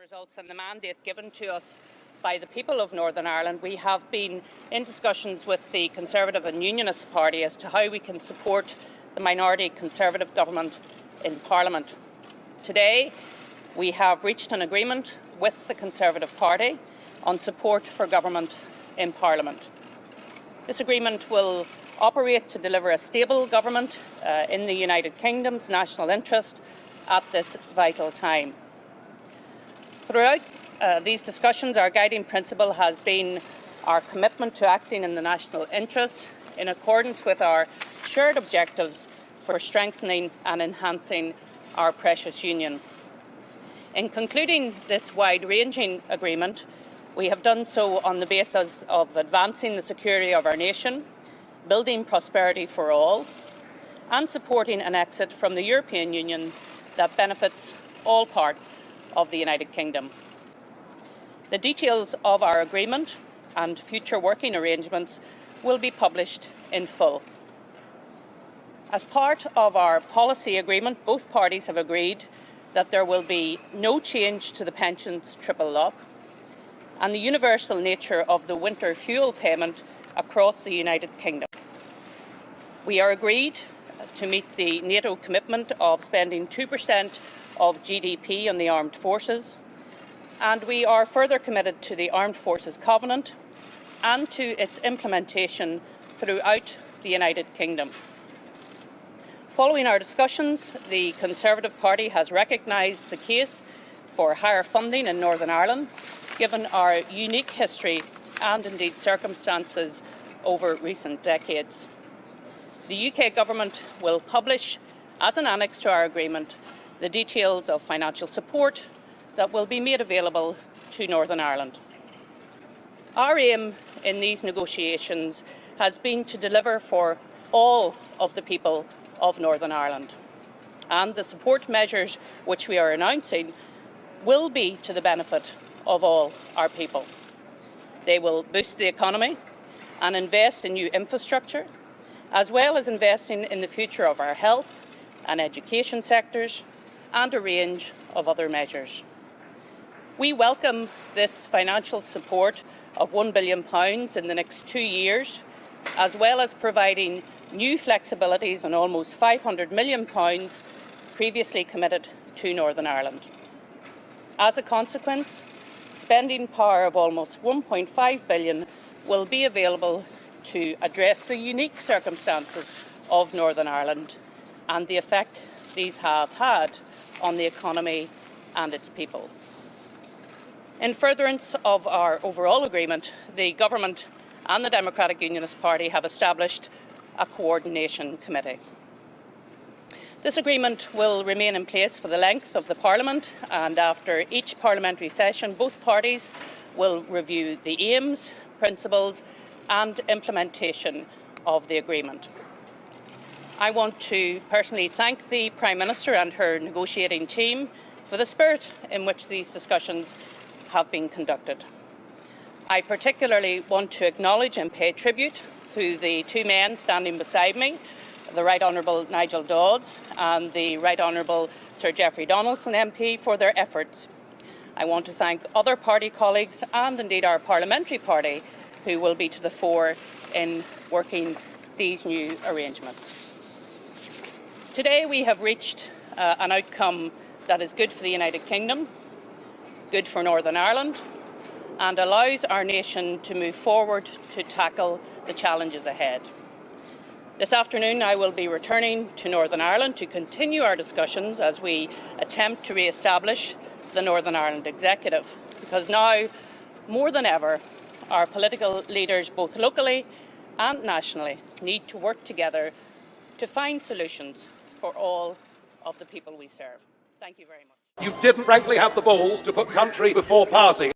results and the mandate given to us by the people of Northern Ireland, we have been in discussions with the Conservative and Unionist Party as to how we can support the minority Conservative government in Parliament. Today, we have reached an agreement with the Conservative Party on support for government in Parliament. This agreement will operate to deliver a stable government in the United Kingdom's national interest at this vital time. Throughout these discussions, our guiding principle has been our commitment to acting in the national interest in accordance with our shared objectives for strengthening and enhancing our precious union. In concluding this wide-ranging agreement, we have done so on the basis of advancing the security of our nation, building prosperity for all, and supporting an exit from the European Union that benefits all parts of the United Kingdom. The details of our agreement and future working arrangements will be published in full. As part of our policy agreement, both parties have agreed that there will be no change to the pensions triple lock and the universal nature of the winter fuel payment across the United Kingdom. We are agreed to meet the NATO commitment of spending 2% of GDP on the armed forces, and we are further committed to the Armed Forces Covenant and to its implementation throughout the United Kingdom. Following our discussions, the Conservative Party has recognised the case for higher funding in Northern Ireland, given our unique history and indeed circumstances over recent decades. The UK Government will publish, as an annex to our agreement, the details of financial support that will be made available to Northern Ireland. Our aim in these negotiations has been to deliver for all of the people of Northern Ireland, and the support measures which we are announcing will be to the benefit of all our people. They will boost the economy and invest in new infrastructure, as well as investing in the future of our health and education sectors and a range of other measures. We welcome this financial support of £1 billion in the next 2 years, as well as providing new flexibilities on almost £500 million previously committed to Northern Ireland. As a consequence, spending power of almost £1.5 billion will be available to address the unique circumstances of Northern Ireland and the effect these have had on the economy and its people. In furtherance of our overall agreement, the Government and the Democratic Unionist Party have established a coordination committee. This agreement will remain in place for the length of the Parliament, and after each parliamentary session, both parties will review the aims, principles and implementation of the agreement. I want to personally thank the Prime Minister and her negotiating team for the spirit in which these discussions have been conducted. I particularly want to acknowledge and pay tribute to the two men standing beside me, the Right Honourable Nigel Dodds and the Right Honourable Sir Geoffrey Donaldson MP, for their efforts. I want to thank other party colleagues and indeed our parliamentary party who will be to the fore in working these new arrangements. Today we have reached an outcome that is good for the United Kingdom, good for Northern Ireland, and allows our nation to move forward to tackle the challenges ahead. This afternoon I will be returning to Northern Ireland to continue our discussions as we attempt to re-establish the Northern Ireland Executive, because now, more than ever, our political leaders, both locally and nationally, need to work together to find solutions for all of the people we serve. Thank you very much. You didn't frankly have the balls to put country before party.